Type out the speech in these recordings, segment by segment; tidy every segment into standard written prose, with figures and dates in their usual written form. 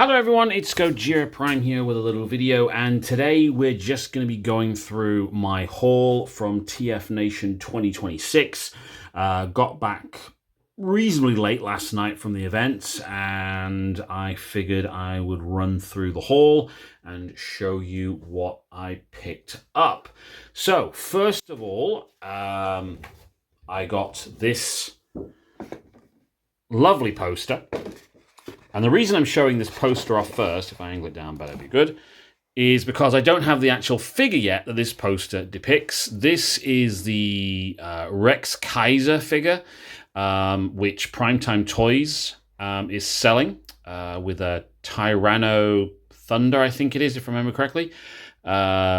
Hello everyone, it's Gojira Prime here with a little video, and today we're just going to be going through my haul from Tfnation 2026. Got back reasonably late last night from the event, and I figured I would run through the haul and show you what I picked up. So, first of all, I got this lovely poster. And the reason I'm showing this poster off first, if I angle it down better, be good, is because I don't have the actual figure yet that this poster depicts. This is the Rex Kaiser figure, which Primetime Toys is selling with a Tyranno Thunder, I think it is, if I remember correctly, for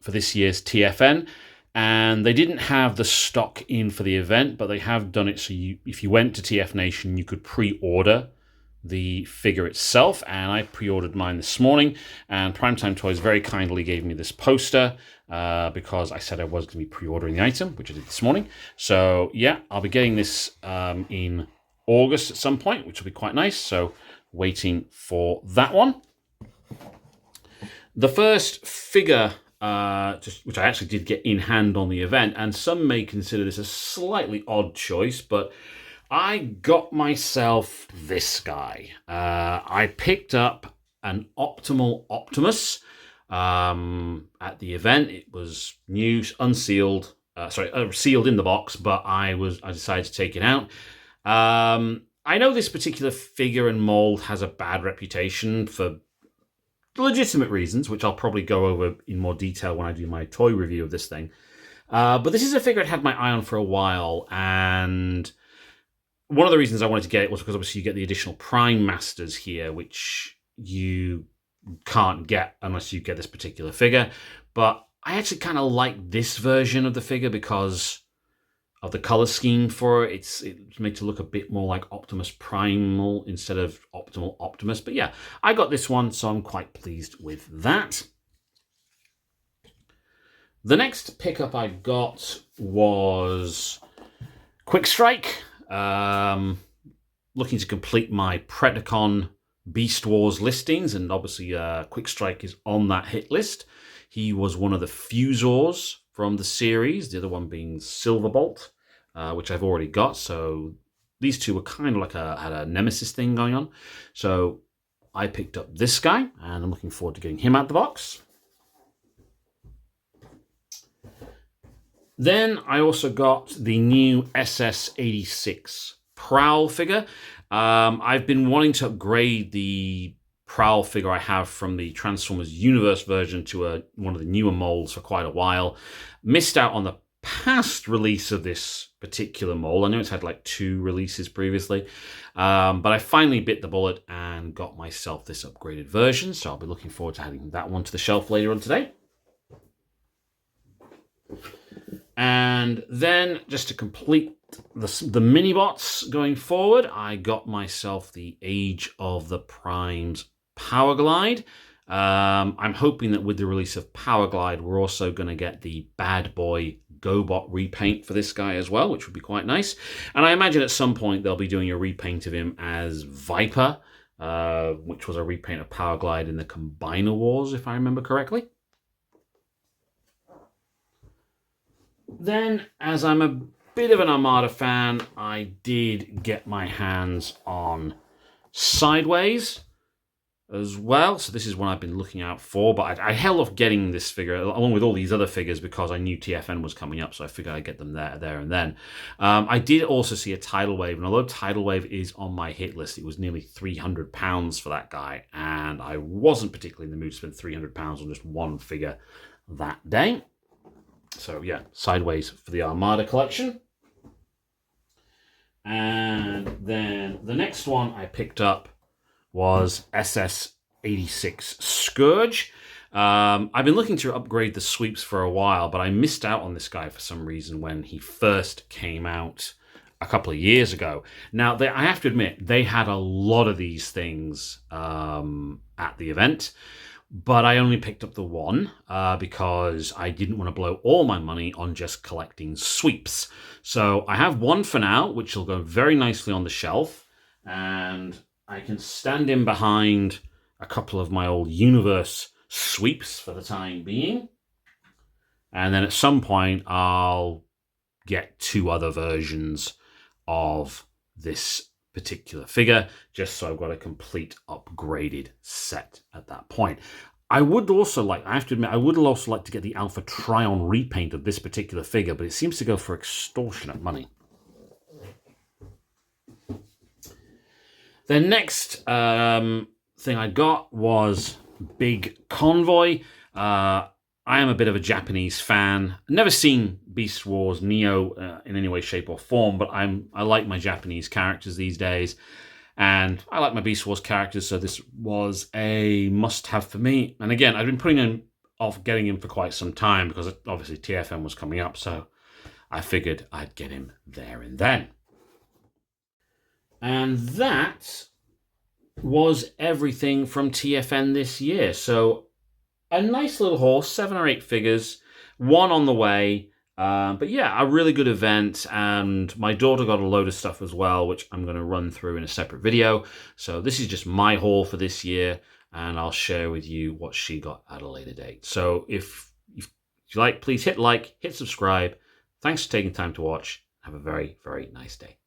this year's TFN. And they didn't have the stock in for the event, but they have done it so if you went to Tfnation, you could pre-order the figure itself, and I pre-ordered mine this morning, and Primetime Toys very kindly gave me this poster because I said I was going to be pre-ordering the item, which I did this morning. So yeah, I'll be getting this in August at some point, which will be quite nice, so waiting for that one. The first figure, which I actually did get in hand on the event, and some may consider this a slightly odd choice, but I got myself this guy. I picked up an Optimal Optimus at the event. It was new, unsealed, sealed in the box, but I decided to take it out. I know this particular figure and mold has a bad reputation for legitimate reasons, which I'll probably go over in more detail when I do my toy review of this thing. But this is a figure I'd had my eye on for a while, and one of the reasons I wanted to get it was because obviously you get the additional Prime Masters here, which you can't get unless you get this particular figure. But I actually kind of like this version of the figure because of the color scheme for it. It's made to look a bit more like Optimus Primal instead of Optimal Optimus. But yeah, I got this one, so I'm quite pleased with that. The next pickup I got was Quick Strike. Looking to complete my Predacon Beast Wars listings, and obviously Quick Strike is on that hit list. He was one of the Fusors from the series, the other one being Silverbolt, which I've already got. So these two were kind of like had a nemesis thing going on. So I picked up this guy, and I'm looking forward to getting him out the box. Then I also got the new SS86 Prowl figure. I've been wanting to upgrade the Prowl figure I have from the Transformers Universe version to one of the newer molds for quite a while. Missed out on the past release of this particular mold. I know it's had like 2 releases previously, but I finally bit the bullet and got myself this upgraded version. So I'll be looking forward to adding that one to the shelf later on today. And then, just to complete the mini-bots going forward, I got myself the Age of the Primes Power Glide. I'm hoping that with the release of Power Glide, we're also going to get the Bad Boy GoBot repaint for this guy as well, which would be quite nice. And I imagine at some point they'll be doing a repaint of him as Viper, which was a repaint of Power Glide in the Combiner Wars, if I remember correctly. Then, as I'm a bit of an Armada fan, I did get my hands on Sideways as well. So this is one I've been looking out for, but I held off getting this figure along with all these other figures because I knew TFN was coming up, so I figured I'd get them there and then. I did also see a Tidal Wave, and although Tidal Wave is on my hit list, it was nearly £300 for that guy, and I wasn't particularly in the mood to spend £300 on just one figure that day. So yeah, Sideways for the Armada collection. And then the next one I picked up was SS86 Scourge. I've been looking to upgrade the sweeps for a while, but I missed out on this guy for some reason when he first came out a couple of years ago. Now, I have to admit, they had a lot of these things at the event. But I only picked up the one because I didn't want to blow all my money on just collecting sweeps. So I have one for now, which will go very nicely on the shelf. And I can stand in behind a couple of my old universe sweeps for the time being. And then at some point, I'll get 2 other versions of this particular figure, just so I've got a complete upgraded set at that point. I would also like, I have to admit, I would also like to get the Alpha Trion repaint of this particular figure, but it seems to go for extortionate money. The next thing I got was Big Convoy. I am a bit of a Japanese fan. Never seen Beast Wars Neo in any way, shape, or form, but I like my Japanese characters these days, and I like my Beast Wars characters, so this was a must-have for me. And again, I've been putting him off getting him for quite some time because obviously TFN was coming up, so I figured I'd get him there and then. And that was everything from TFN this year. So a nice little haul, 7 or 8 figures, 1 on the way. But yeah, a really good event. And my daughter got a load of stuff as well, which I'm going to run through in a separate video. So this is just my haul for this year, and I'll share with you what she got at a later date. So if you like, please hit like, hit subscribe. Thanks for taking time to watch. Have a very, very nice day.